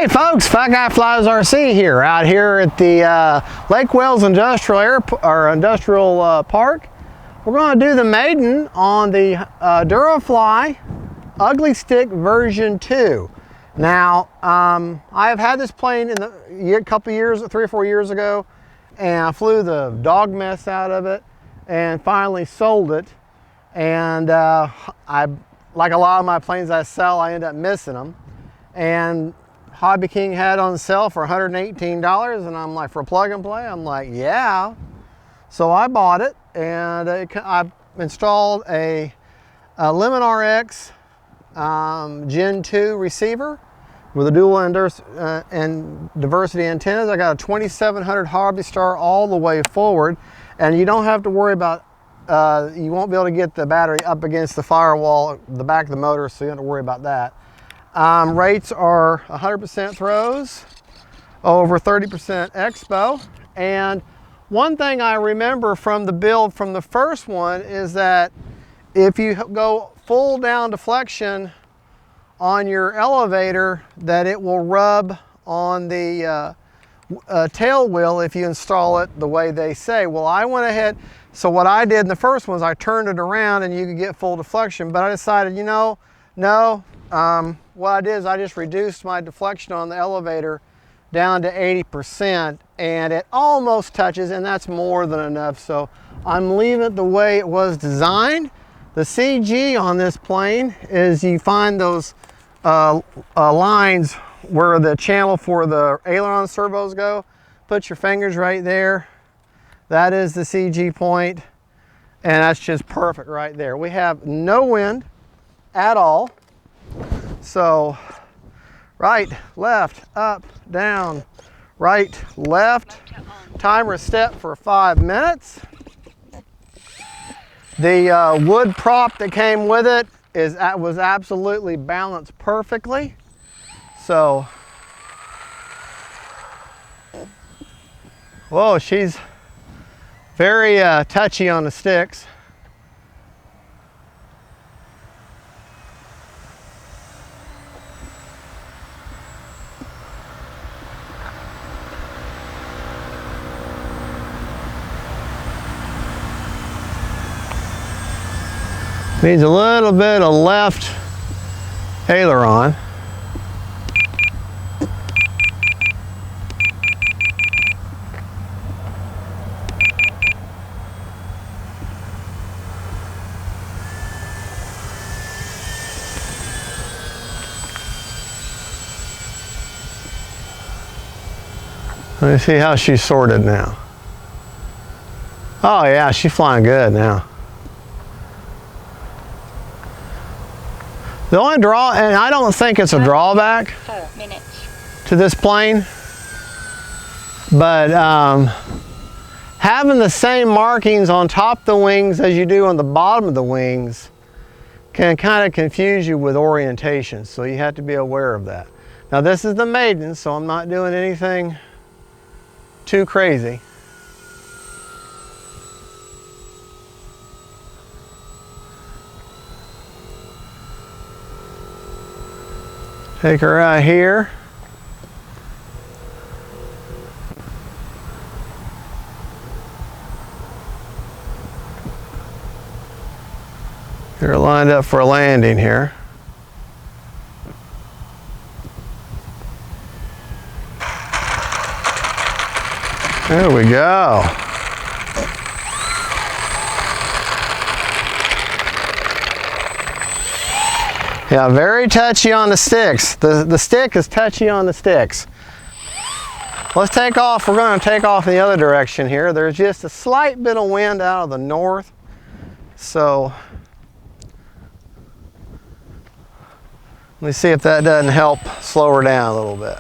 Hey folks, Fat Guy Flies RC here, out here at the Lake Wales Industrial Park. We're going to do the Maiden on the Durafly Ugly Stick version 2. Now, I have had this plane in a couple years, 3 or 4 years ago, and I flew the dog mess out of it and finally sold it. And like a lot of my planes I sell, I end up missing them. And Hobby King had on sale for $118, and I'm like, for plug and play? I'm like, yeah. So I bought it, and I installed a Lemon RX Gen 2 receiver with a dual and diversity antennas. I got a 2700 Hobby Star all the way forward, and you don't have to worry about, you won't be able to get the battery up against the firewall, the back of the motor, so you don't have to worry about that. Rates are 100% throws, over 30% expo. And one thing I remember from the build from the first one is that if you go full down deflection on your elevator, that it will rub on the tail wheel if you install it the way they say. Well, I went ahead, so what I did in the first one is I turned it around and you could get full deflection, but I decided, you know, no. What I did is I just reduced my deflection on the elevator down to 80%, and it almost touches, and that's more than enough. So I'm leaving it the way it was designed. The CG on this plane is you find those lines where the channel for the aileron servos go. Put your fingers right there. That is the CG point, and that's just perfect right there. We have no wind at all. So right, left, up, down, right, left. Timer step for 5 minutes. The wood prop that came with it was absolutely balanced perfectly. So, whoa, she's very touchy on the sticks. Needs a little bit of left aileron. Let me see how she's sorted now. Oh yeah, she's flying good now. The only and I don't think it's a drawback 4 minutes to this plane, but having the same markings on top of the wings as you do on the bottom of the wings can kind of confuse you with orientation, so you have to be aware of that. Now this is the Maiden, so I'm not doing anything too crazy. Take her out here. Get her lined up for a landing here. There we go. Yeah, very touchy on the sticks. The stick is touchy on the sticks. Let's take off. We're going to take off in the other direction here. There's just a slight bit of wind out of the north. So let me see if that doesn't help slow her down a little bit.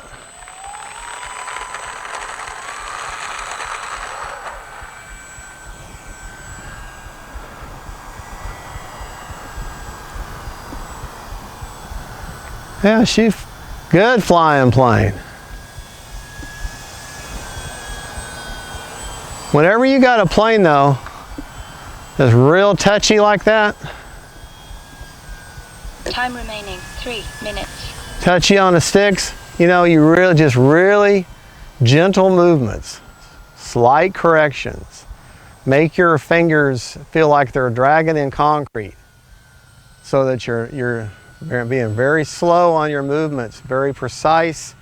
Yeah, she's good flying plane. Whenever you got a plane though that's real touchy like that, Time remaining 3 minutes. touchy on the sticks, you know, you really gentle movements, slight corrections. Make your fingers feel like they're dragging in concrete, so that you're being very slow on your movements, very precise,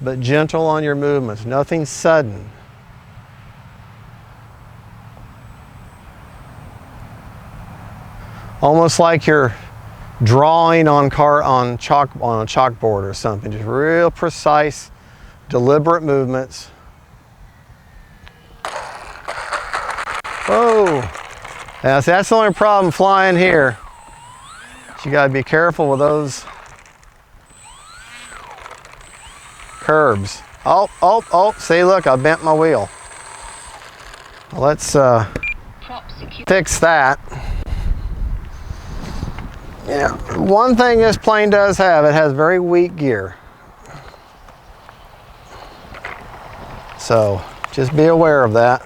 but gentle on your movements, nothing sudden. Almost like you're drawing on a chalkboard or something. Just real precise, deliberate movements. Whoa! Now, that's the only problem flying here. You got to be careful with those curbs. Oh, see, look, I bent my wheel. Well, let's fix that. Yeah, one thing this plane does have, it has very weak gear. So just be aware of that.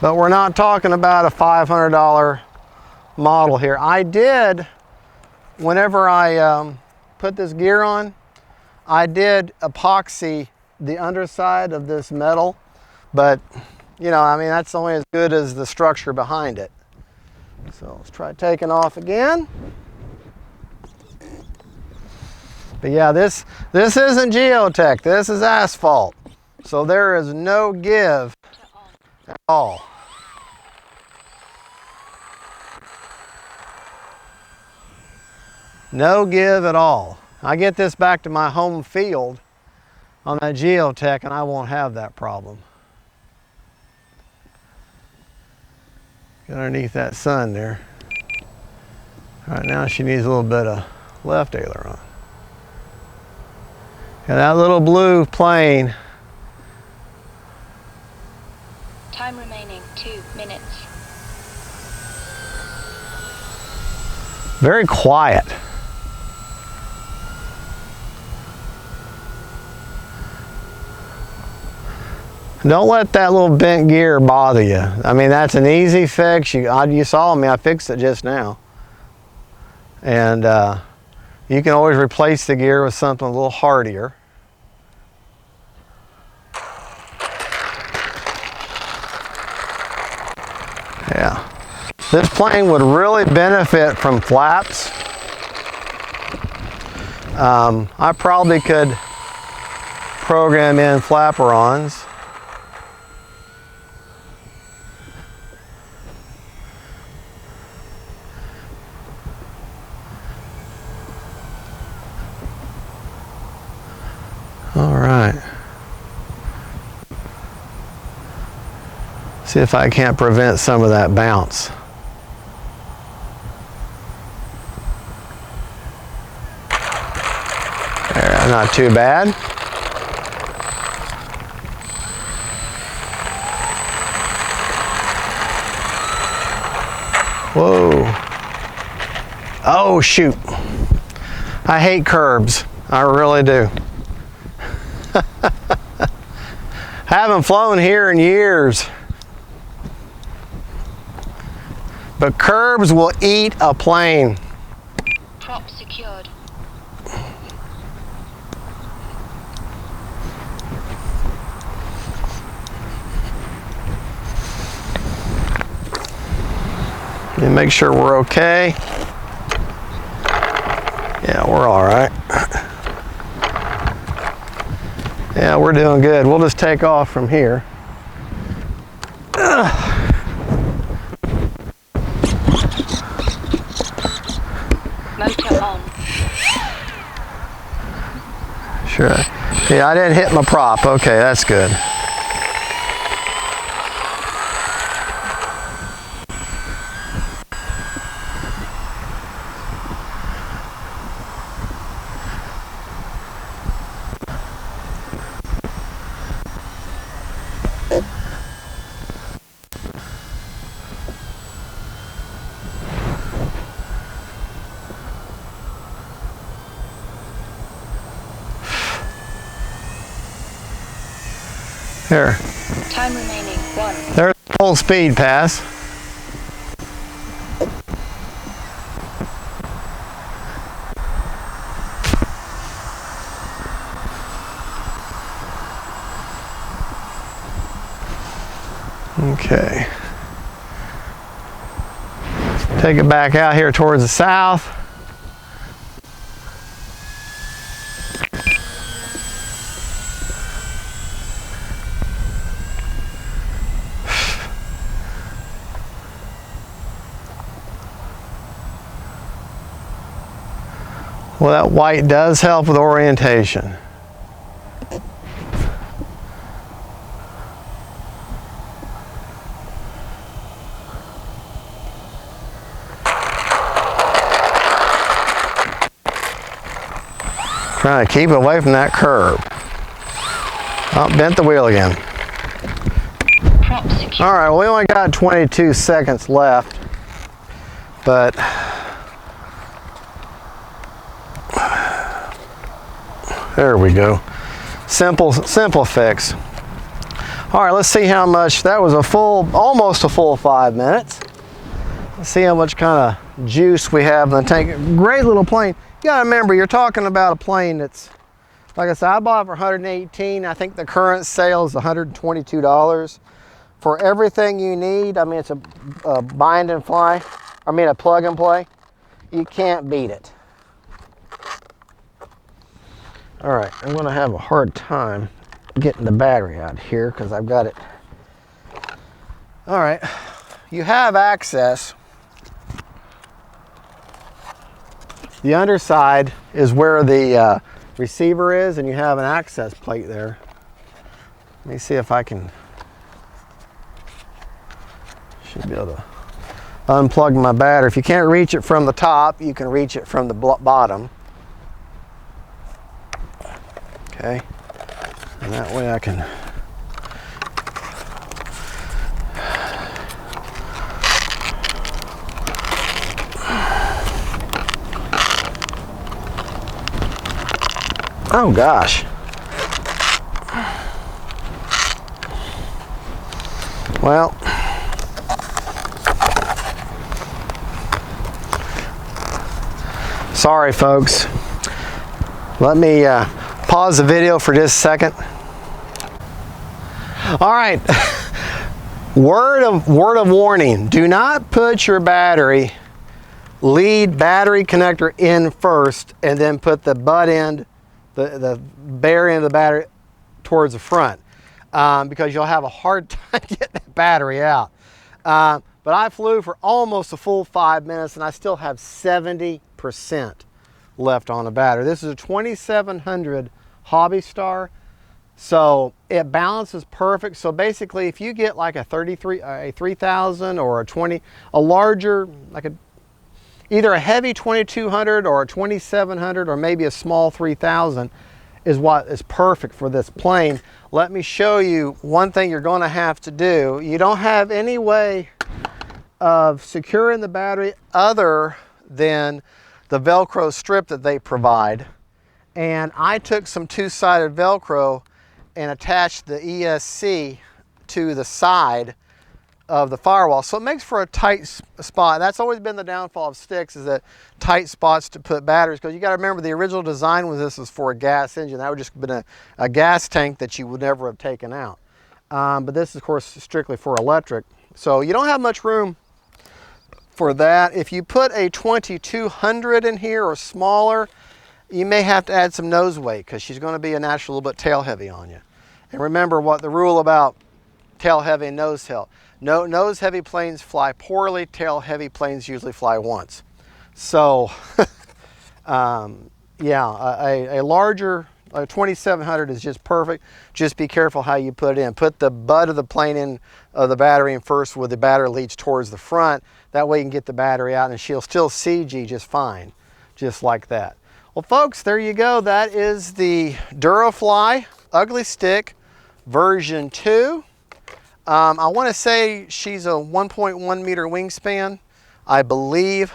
But we're not talking about a $500 model here. I did, whenever I put this gear on, I did epoxy the underside of this metal, but you know, I mean, that's only as good as the structure behind it. So let's try taking off again. But yeah, this isn't geotech, this is asphalt. So there is no give at all. No give at all. I get this back to my home field on that geotech and I won't have that problem. Get underneath that sun there. All right, now she needs a little bit of left aileron. And that little blue plane. Time remaining 2 minutes. Very quiet. Don't let that little bent gear bother you. I mean, that's an easy fix. You saw me, I fixed it just now. And you can always replace the gear with something a little hardier. Yeah. This plane would really benefit from flaps. I probably could program in flapperons. All right. See if I can't prevent some of that bounce. There, not too bad. Whoa. Oh, shoot. I hate curbs. I really do. Haven't flown here in years. But curbs will eat a plane. Prop secured. And make sure we're okay. Yeah, we're all right. Yeah, we're doing good. We'll just take off from here. Motor on. Sure. Yeah, I didn't hit my prop. Okay, that's good. There. Time remaining 1. There's full speed pass. Okay. Take it back out here towards the south. Well, that white does help with orientation. Trying to keep away from that curb. Oh, bent the wheel again. All right, well, we only got 22 seconds left, but there we go. Simple fix. All right, let's see how much. That was almost a full 5 minutes. Let's see how much kind of juice we have in the tank. Great little plane. You gotta remember, you're talking about a plane that's, like I said, I bought it for $118. I think the current sale is $122 for everything you need. I mean, it's a bind and fly. I mean, a plug and play. You can't beat it. All right, I'm gonna have a hard time getting the battery out here because I've got it. All right, you have access. The underside is where the receiver is, and you have an access plate there. Let me see if I can, should be able to unplug my battery. If you can't reach it from the top, you can reach it from the bottom. Okay, and that way I can oh gosh. Well, sorry folks. Let me pause the video for just a second. All right. Word of warning. Do not put your lead battery connector in first and then put the butt end, the bare end of the battery towards the front, because you'll have a hard time getting that battery out. But I flew for almost a full 5 minutes and I still have 70% left on the battery. This is a 2700 Hobby Star, so it balances perfect. So basically, if you get like a 3000 or a larger, like either a heavy 2200 or a 2700 or maybe a small 3000 is what is perfect for this plane. Let me show you one thing you're going to have to do. You don't have any way of securing the battery other than the Velcro strip that they provide. And I took some two-sided Velcro and attached the ESC to the side of the firewall. So it makes for a tight spot. That's always been the downfall of sticks, is that tight spots to put batteries, because you got to remember the original design with this was for a gas engine. That would just have been a gas tank that you would never have taken out. But this is, of course, strictly for electric. So you don't have much room for that. If you put a 2200 in here or smaller, you may have to add some nose weight, because she's going to be a natural little bit tail heavy on you. And remember what the rule about tail heavy and nose tail. No, nose heavy planes fly poorly, tail heavy planes usually fly once. So yeah, a larger 2700 is just perfect. Just be careful how you put it in. Put the butt of the plane in, the battery in first, with the battery leads towards the front. That way you can get the battery out and she'll still CG just fine, just like that. Well folks, there you go. That is the Durafly Ugly Stick version 2. I want to say she's a 1.1 meter wingspan, I believe.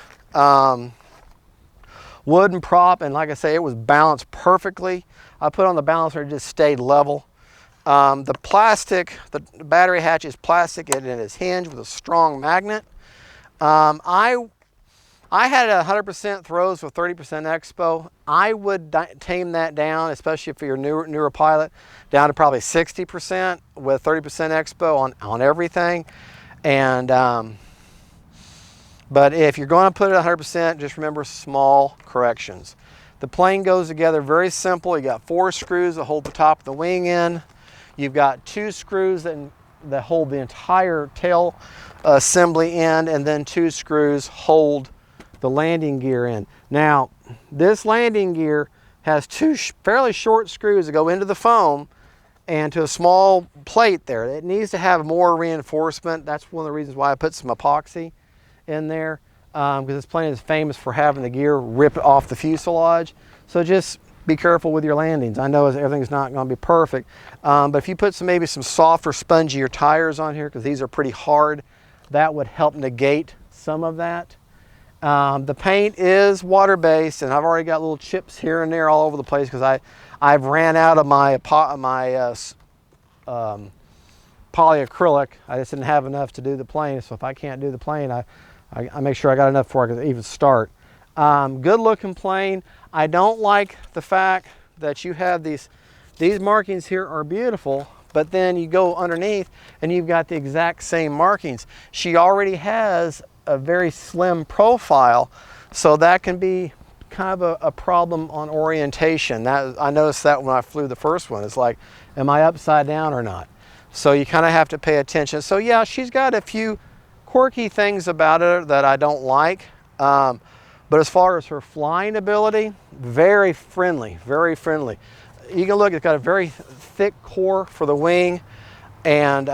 Wooden prop, and like I say, it was balanced perfectly. I put on the balancer, it just stayed level. The plastic, the battery hatch is plastic, and it is hinged with a strong magnet. I I had 100% throws with 30% expo. I would tame that down, especially if you're a newer pilot, down to probably 60% with 30% expo on everything. And but if you're going to put it 100%, just remember small corrections. The plane goes together very simple. You got 4 screws that hold the top of the wing in. You've got 2 screws that hold the entire tail assembly in, and then 2 screws hold the landing gear in. Now, this landing gear has 2 fairly short screws that go into the foam and to a small plate there. It needs to have more reinforcement. That's one of the reasons why I put some epoxy in there, because this plane is famous for having the gear rip off the fuselage. So just be careful with your landings. I know everything's not going to be perfect, but if you put maybe some softer, spongier tires on here, because these are pretty hard, that would help negate some of that. The paint is water-based, and I've already got little chips here and there all over the place because I've ran out of my polyacrylic. I just didn't have enough to do the plane, so if I can't do the plane, I make sure I got enough before I could even start. Good looking plane. I don't like the fact that you have these markings here are beautiful, but then you go underneath and you've got the exact same markings. She already has a very slim profile, so that can be kind of a problem on orientation. I noticed that when I flew the first one. It's like, am I upside down or not? So you kind of have to pay attention. So yeah, she's got a few quirky things about her that I don't like, but as far as her flying ability, very friendly, very friendly. You can look, it's got a very thick core for the wing, and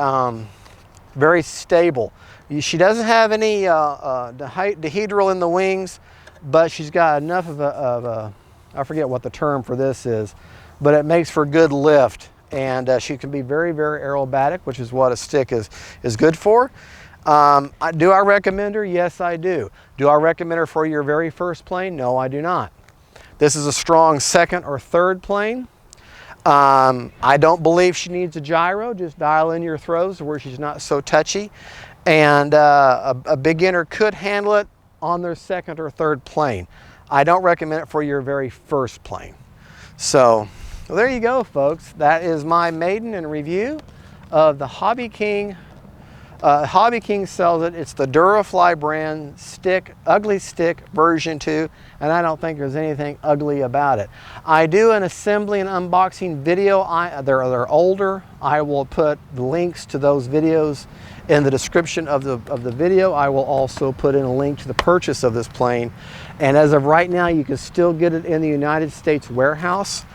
very stable. She doesn't have any dihedral in the wings, but she's got enough of a, I forget what the term for this is, but it makes for good lift, and she can be very, very aerobatic, which is what a stick is good for. Do I recommend her? Yes, I do. Do I recommend her for your very first plane? No, I do not. This is a strong second or third plane. I don't believe she needs a gyro. Just dial in your throws to where she's not so touchy. And a beginner could handle it on their second or third plane. I don't recommend it for your very first plane. So, well, there you go, folks. That is my maiden and review of the Hobby King. Hobby King sells it. It's the Durafly brand stick, Ugly Stick version 2, and I don't think there's anything ugly about it. I do an assembly and unboxing video. They're older. I will put the links to those videos in the description of the video. I will also put in a link to the purchase of this plane. And as of right now, you can still get it in the United States warehouse.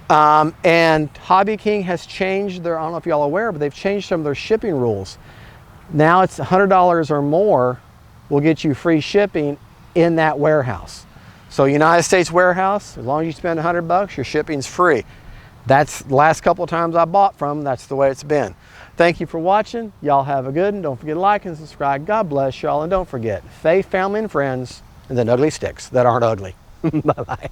And Hobby King has changed their, I don't know if y'all are aware, but they've changed some of their shipping rules. Now it's $100 or more will get you free shipping in that warehouse. So United States warehouse, as long as you spend $100, your shipping's free. That's the last couple of times I bought from, that's the way it's been. Thank you for watching. Y'all have a good one. Don't forget to like and subscribe. God bless y'all. And don't forget, faith, family, and friends, and then ugly sticks that aren't ugly. Bye-bye.